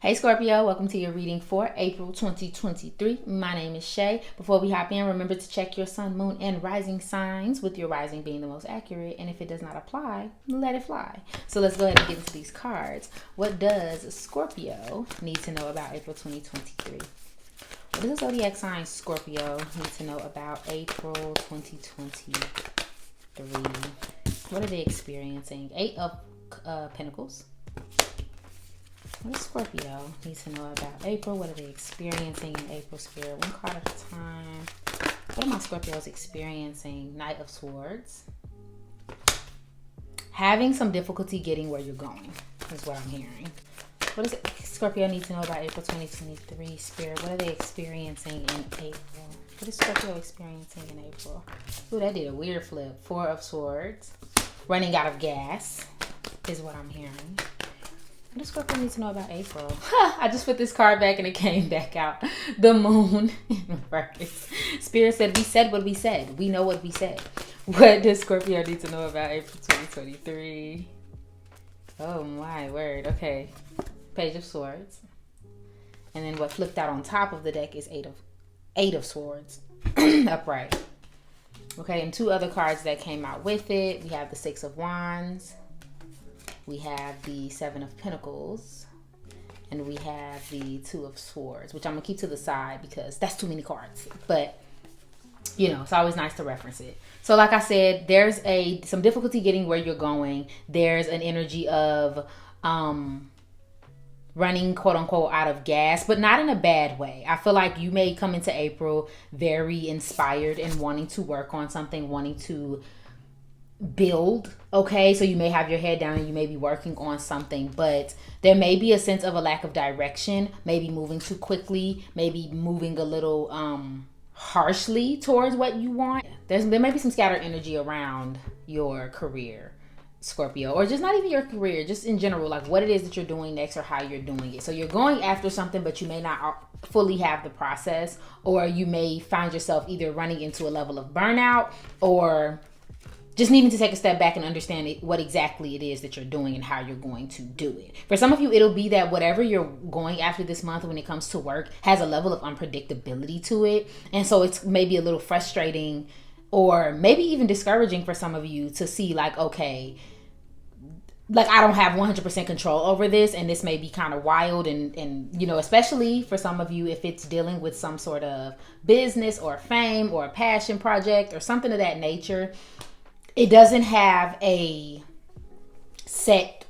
Hey Scorpio, welcome to your reading for April 2023. My name is Shay. Before we hop in, remember to check your sun, moon, and rising signs, with your rising being the most accurate. And if it does not apply, let it fly. So let's go ahead and get into these cards. What does Scorpio need to know about April 2023? What does the zodiac sign Scorpio need to know about April 2023? What are they experiencing? Eight of Pentacles. What does Scorpio need to know about April? What are they experiencing in April, Spirit? One card at a time. What are my Scorpios experiencing? Knight of Swords. Having some difficulty getting where you're going is what I'm hearing. What does Scorpio need to know about April 2023, Spirit? What are they experiencing in April? What is Scorpio experiencing in April? Ooh, that did a weird flip. Four of Swords. Running out of gas is what I'm hearing. What does Scorpio need to know about April? I just put this card back and it came back out. The moon in reverse. Spirit said what we said. We know what we said. What does Scorpio need to know about April 2023? Oh my word. Okay. Page of Swords. And then what flipped out on top of the deck is Eight of Swords. Upright. Okay, and two other cards that came out with it. We have the Six of Wands. We have the Seven of Pentacles, and we have the Two of Swords, which I'm going to keep to the side because that's too many cards. But, you know, it's always nice to reference it. So like I said, there's some difficulty getting where you're going. There's an energy of running, quote unquote, out of gas, but not in a bad way. I feel like you may come into April very inspired and wanting to work on something, wanting to build. Okay, so you may have your head down and you may be working on something, but there may be a sense of a lack of direction, maybe moving too quickly, maybe moving a little harshly towards what you want. There may be some scattered energy around your career, Scorpio, or just not even your career, just in general, like what it is that you're doing next or how you're doing it. So you're going after something, but you may not fully have the process, or you may find yourself either running into a level of burnout or just needing to take a step back and understand what exactly it is that you're doing and how you're going to do it. For some of you, it'll be that whatever you're going after this month when it comes to work has a level of unpredictability to it. And so it's maybe a little frustrating or maybe even discouraging for some of you to see like, okay, like I don't have 100% control over this, and this may be kind of wild, and you know, especially for some of you if it's dealing with some sort of business or fame or a passion project or something of that nature. It doesn't have a set,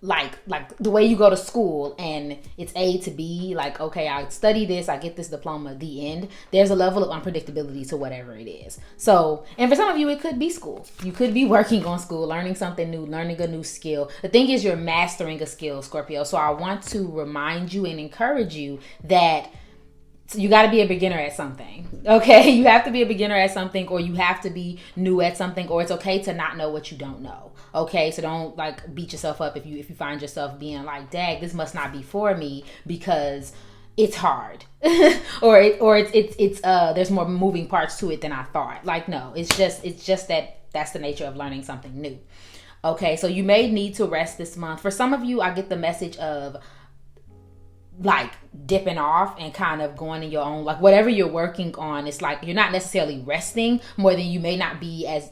like the way you go to school and it's A to B, like, okay, I study this, I get this diploma, the end. There's a level of unpredictability to whatever it is. So, and for some of you, it could be school. You could be working on school, learning something new, learning a new skill. The thing is, you're mastering a skill, Scorpio. So I want to remind you and encourage you that you got to be a beginner at something. Okay, you have to be a beginner at something, or you have to be new at something, or it's okay to not know what you don't know. Okay, so don't like beat yourself up if you find yourself being like, "Dag, this must not be for me because it's hard," or it's there's more moving parts to it than I thought. Like, no, it's just that's the nature of learning something new. Okay, so you may need to rest this month. For some of you, I get the message of like dipping off and kind of going in your own, like whatever you're working on, it's like you're not necessarily resting more than you may not be as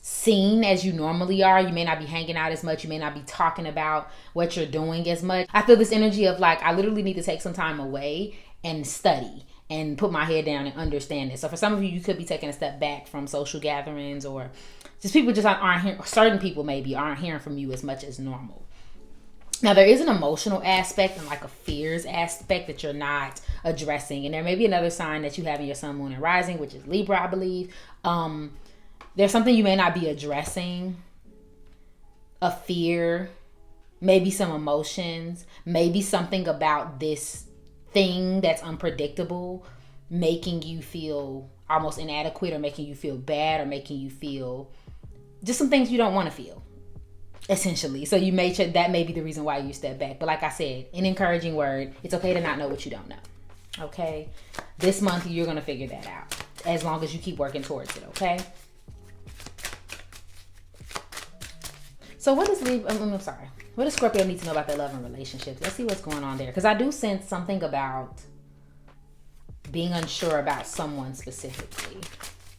seen as you normally are. You may not be hanging out as much. You may not be talking about what you're doing as much. I feel this energy of like, I literally need to take some time away and study and put my head down and understand it. So for some of you, you could be taking a step back from social gatherings, or just people just aren't hearing, certain people maybe aren't hearing from you as much as normal. Now, there is an emotional aspect and like a fears aspect that you're not addressing. And there may be another sign that you have in your sun, moon, and rising, which is Libra, I believe. There's something you may not be addressing, a fear, maybe some emotions, maybe something about this thing that's unpredictable, making you feel almost inadequate, or making you feel bad, or making you feel just some things you don't want to feel. Essentially. So you may check, that may be the reason why you step back. But like I said, an encouraging word, it's okay to not know what you don't know. Okay? This month, you're going to figure that out as long as you keep working towards it. Okay? So what is Libra? I'm sorry. What does Scorpio need to know about their love and relationships? Let's see what's going on there. Because I do sense something about being unsure about someone specifically.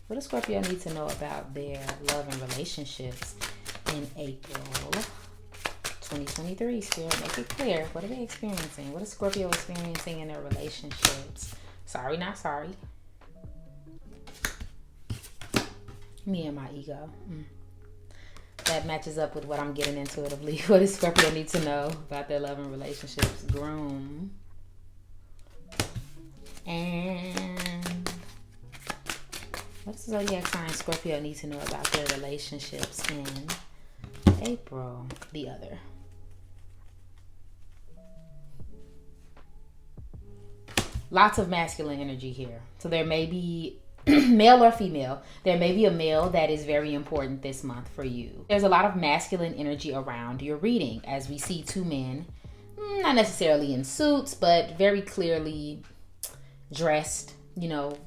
What does Scorpio need to know about their love and relationships in April 2023? Spirit, make it clear. What are they experiencing? What is Scorpio experiencing in their relationships? Sorry, not sorry. Me and my ego. That matches up with what I'm getting intuitively. What does Scorpio need to know about their love and relationships? Groom. And what does zodiac sign Scorpio need to know about their relationships in April? The Other. Lots of masculine energy here. So there may be male or female, there may be a male that is very important this month for you. There's a lot of masculine energy around your reading, as we see two men, not necessarily in suits, but very clearly dressed,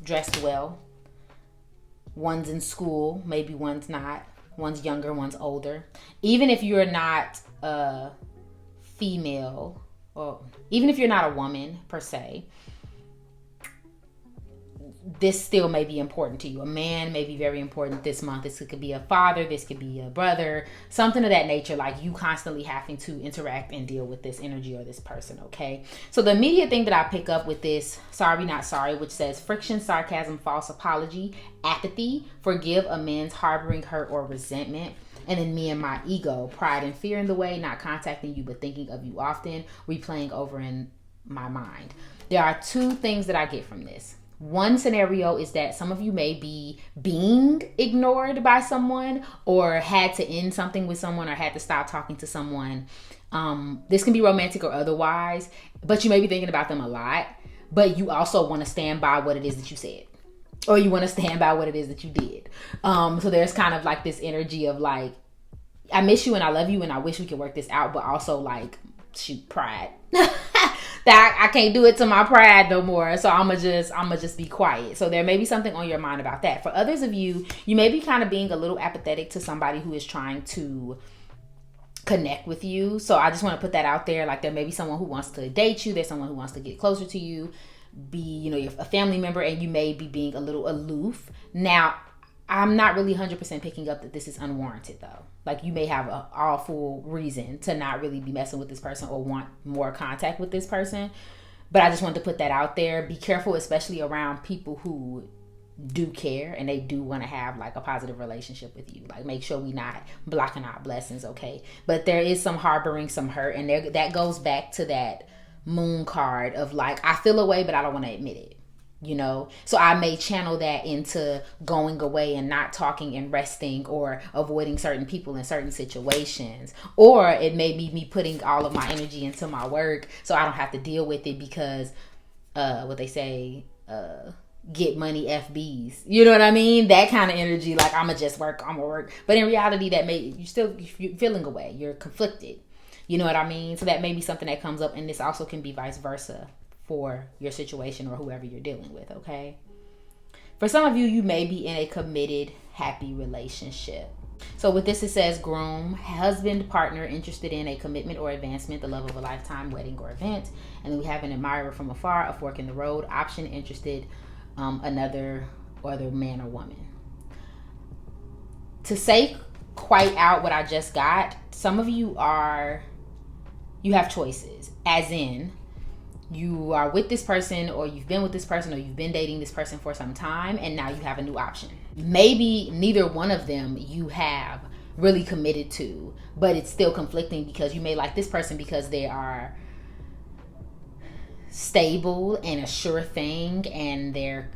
dressed well. One's in school, maybe one's not. One's younger, one's older. Even if you're not a female, or even if you're not a woman per se, this still may be important to you. A man may be very important this month. This could be a father. This could be a brother. Something of that nature, like you constantly having to interact and deal with this energy or this person, okay? So the immediate thing that I pick up with this, sorry, not sorry, which says friction, sarcasm, false apology, apathy, forgive, amends, harboring hurt or resentment. And then me and my ego, pride and fear in the way, not contacting you but thinking of you often, replaying over in my mind. There are two things that I get from this. One scenario is that some of you may be being ignored by someone, or had to end something with someone, or had to stop talking to someone. This can be romantic or otherwise, but you may be thinking about them a lot, but you also want to stand by what it is that you said, or you want to stand by what it is that you did. So there's kind of like this energy of like, I miss you and I love you and I wish we could work this out, but also like, shoot, pride. That I can't do it to my pride no more, so I'ma just be quiet. So there may be something on your mind about that. For others of you, you may be kind of being a little apathetic to somebody who is trying to connect with you. So I just want to put that out there. Like there may be someone who wants to date you. There's someone who wants to get closer to you, be a family member, and you may be being a little aloof. Now, I'm not really 100% picking up that this is unwarranted though. Like you may have a awful reason to not really be messing with this person or want more contact with this person. But I just wanted to put that out there. Be careful, especially around people who do care and they do want to have like a positive relationship with you. Like make sure we not blocking out blessings, okay? But there is some harboring, some hurt, and that goes back to that moon card of like, I feel a way, but I don't want to admit it. So I may channel that into going away and not talking and resting, or avoiding certain people in certain situations, or it may be me putting all of my energy into my work so I don't have to deal with it because what they say, get money FBs, you know what I mean? That kind of energy, like I'm gonna work, but in reality you're feeling away, you're conflicted, you know what I mean? So that may be something that comes up, and this also can be vice versa for your situation or whoever you're dealing with, okay? For some of you, you may be in a committed, happy relationship. So with this, it says groom, husband, partner, interested in a commitment or advancement, the love of a lifetime, wedding or event. And then we have an admirer from afar, a fork in the road, option, interested, another man or woman. To say quite out what I just got, some of you have choices, as in, you are with this person, or you've been with this person, or you've been dating this person for some time, and now you have a new option. Maybe neither one of them you have really committed to, but it's still conflicting because you may like this person because they are stable and a sure thing, and they're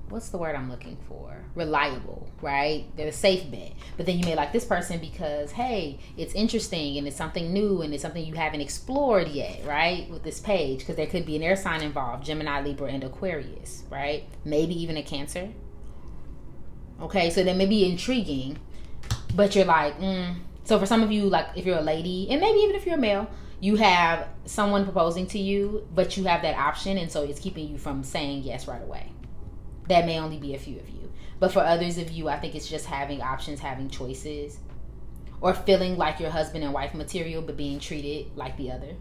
what's the word I'm looking for? Reliable, right? They're a safe bet. But then you may like this person because, hey, it's interesting and it's something new and it's something you haven't explored yet, right? With this page, because there could be an air sign involved, Gemini, Libra, and Aquarius, right? Maybe even a Cancer. Okay, so that may be intriguing, but you're like, So for some of you, like if you're a lady, and maybe even if you're a male, you have someone proposing to you, but you have that option, and so it's keeping you from saying yes right away. That may only be a few of you. But for others of you, I think it's just having options, having choices. or feeling like your husband and wife material but being treated like the other.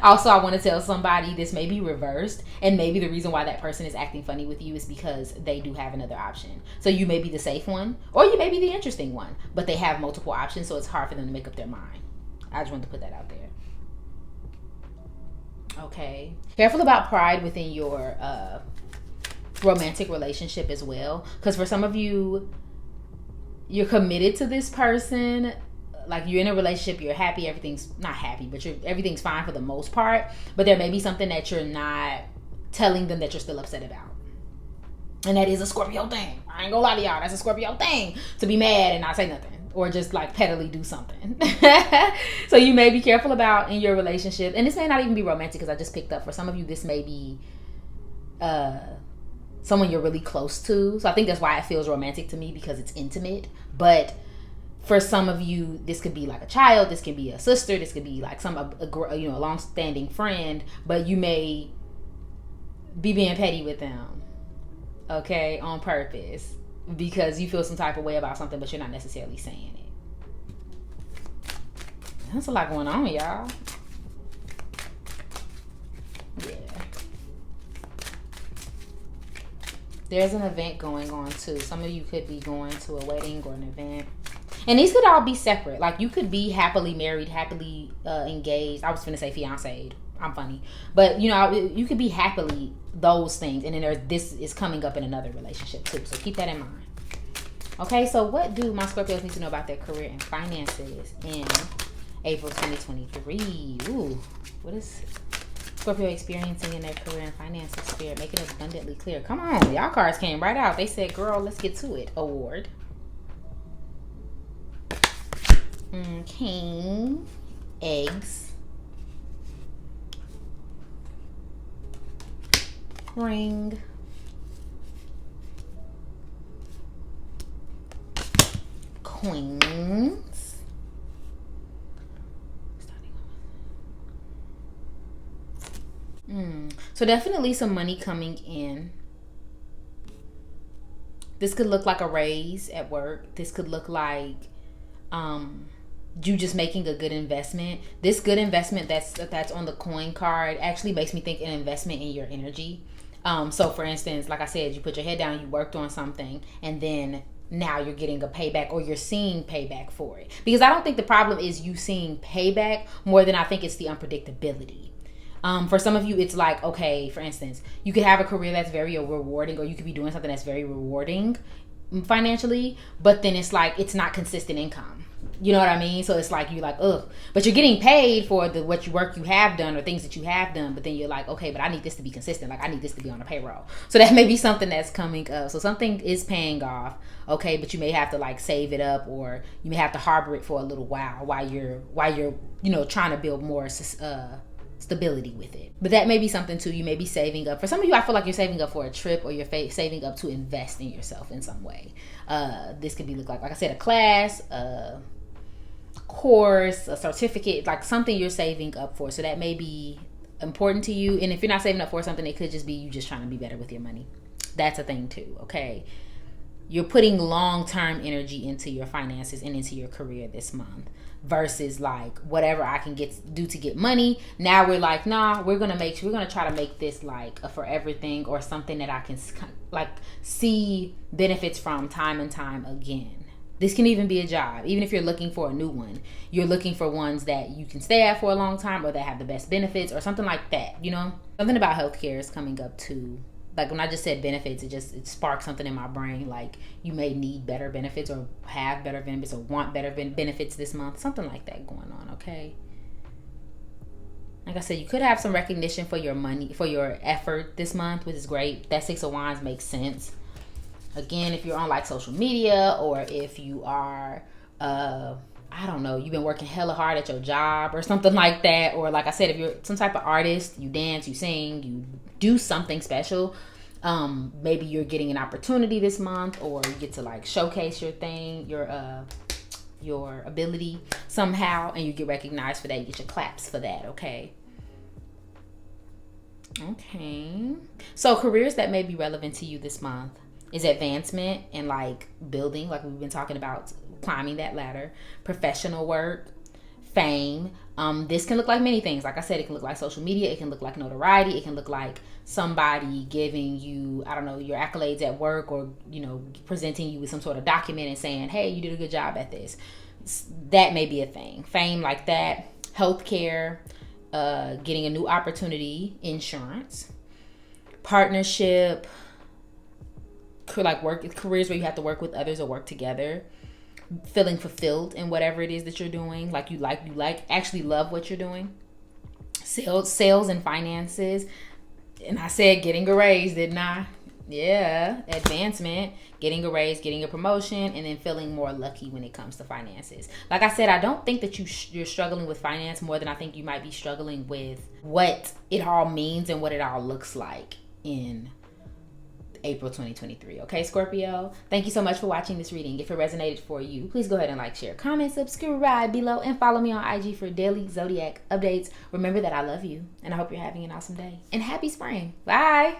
Also, I want to tell somebody this may be reversed, and maybe the reason why that person is acting funny with you is because they do have another option. So you may be the safe one, or you may be the interesting one, but they have multiple options, so it's hard for them to make up their mind. I just wanted to put that out there. Okay. Careful about pride within your romantic relationship as well, because for some of you, you're committed to this person. Like, you're in a relationship, you're happy, everything's not happy, but everything's fine for the most part, but there may be something that you're not telling them that you're still upset about. And that is a Scorpio thing. I ain't gonna lie to y'all, that's a Scorpio thing, to be mad and not say nothing, or just like pettily do something. So you may be careful about in your relationship, and this may not even be romantic, because I just picked up for some of you this may be someone you're really close to. So I think that's why it feels romantic to me, because it's intimate. But for some of you, this could be like a child, this could be a sister, this could be like a long-standing friend, but you may be being petty with them, okay, on purpose, because you feel some type of way about something, but you're not necessarily saying it. That's a lot going on, y'all. Yeah. There's an event going on too. Some of you could be going to a wedding or an event. And these could all be separate. Like, you could be happily married, happily engaged. I was finna say fiancéed. I'm funny. But, you could be happily those things. And then this is coming up in another relationship too. So keep that in mind. Okay, so what do my Scorpios need to know about their career and finances in April 2023? Ooh, what is Scorpio experiencing in their career and finances sphere? Make it abundantly clear. Come on. Y'all cards came right out. They said, girl, let's get to it. Award. King, eggs, ring, queens, so definitely some money coming in. This could look like a raise at work. This could look like you just making a good investment. This good investment that's on the coin card actually makes me think an investment in your energy. So for instance, like I said, you put your head down, you worked on something, and then now you're getting a payback, or you're seeing payback for it. Because I don't think the problem is you seeing payback more than I think it's the unpredictability. For some of you, it's like, okay, for instance, you could have a career that's very rewarding, or you could be doing something that's very rewarding financially, but then it's like, it's not consistent income. You know what I mean? So it's like, you're like, ugh, but you're getting paid for the work you have done, or things that you have done, but then you're like, okay, but I need this to be consistent. Like, I need this to be on the payroll. So that may be something that's coming up. So something is paying off, okay, but you may have to like save it up, or you may have to harbor it for a little while you're trying to build more stability with it. But that may be something too. You may be saving up. For some of you, I feel like you're saving up for a trip, or you're saving up to invest in yourself in some way. This could be like I said, a class, course, a certificate, like something you're saving up for. So that may be important to you. And if you're not saving up for something, it could just be you just trying to be better with your money. That's a thing too, okay? You're putting long-term energy into your finances and into your career this month, versus like whatever I can do to get money. Now we're like, nah, we're gonna try to make this like a forever thing, or something that I can like see benefits from time and time again. This can even be a job. Even if you're looking for a new one, you're looking for ones that you can stay at for a long time, or that have the best benefits, or something like that. Something about healthcare is coming up too. Like, when I just said benefits, it sparked something in my brain. Like, you may need better benefits, or have better benefits, or want better benefits this month. Something like that going on, okay? Like I said, you could have some recognition for your money, for your effort this month, which is great. That Six of Wands makes sense. Again, if you're on like social media, or if you are, I don't know, you've been working hella hard at your job or something like that. Or like I said, if you're some type of artist, you dance, you sing, you do something special. Maybe you're getting an opportunity this month, or you get to like showcase your thing, your ability somehow, and you get recognized for that. You get your claps for that, okay? Okay. So careers that may be relevant to you this month. is advancement and like building, like we've been talking about, climbing that ladder. Professional work, fame. This can look like many things. Like I said, it can look like social media. It can look like notoriety. It can look like somebody giving you, I don't know, your accolades at work, or, you know, presenting you with some sort of document and saying, hey, you did a good job at this. That may be a thing. Fame like that. Healthcare, getting a new opportunity, insurance, partnership, like work, careers where you have to work with others or work together, feeling fulfilled in whatever it is that you're doing, like you actually love what you're doing. Sales and finances. And I said getting a raise, didn't I? Yeah, advancement, getting a raise, getting a promotion, and then feeling more lucky when it comes to finances. Like I said, I don't think that you're struggling with finance more than I think you might be struggling with what it all means and what it all looks like in April 2023. Okay, Scorpio? Thank you so much for watching this reading. If it resonated for you, please go ahead and like, share, comment, subscribe below, and follow me on IG for daily zodiac updates. Remember that I love you, and I hope you're having an awesome day. And happy spring. Bye.